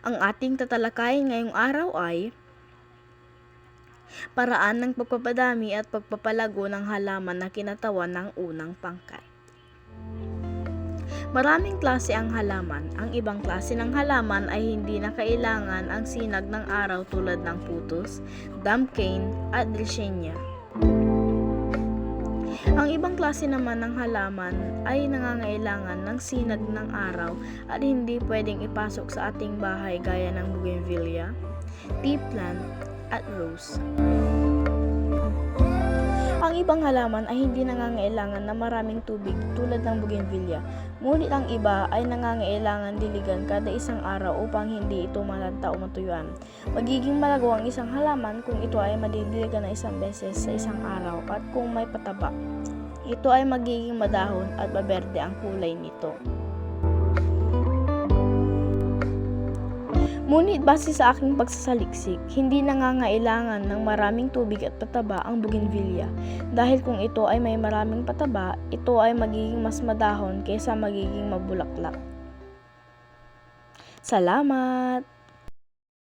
Ang ating tatalakayin ngayong araw ay paraan ng pagpapadami at pagpapalago ng halaman na kinatawan ng unang pangkay. Maraming klase ang halaman. Ang ibang klase ng halaman ay hindi na kailangan ang sinag ng araw tulad ng putus, damkane at dilsenia. Ang ibang klase naman ng halaman ay nangangailangan ng sinag ng araw at hindi pwedeng ipasok sa ating bahay gaya ng bougainvillea, tea plant at rose. Ang ibang halaman ay hindi nangangailangan ng maraming tubig tulad ng bougainvillea, ngunit ang iba ay nangangailangan diligan kada isang araw upang hindi ito malanta o matuyuan. Magiging malago ang isang halaman kung ito ay madidiligan na isang beses sa isang araw at kung may pataba. Ito ay magiging madahon at baberde ang kulay nito. Ngunit base sa aking pagsasaliksik, hindi nangangailangan ng maraming tubig at pataba ang bougainvillea dahil kung ito ay may maraming pataba, ito ay magiging mas madahon kaysa magiging mabulaklak. Salamat!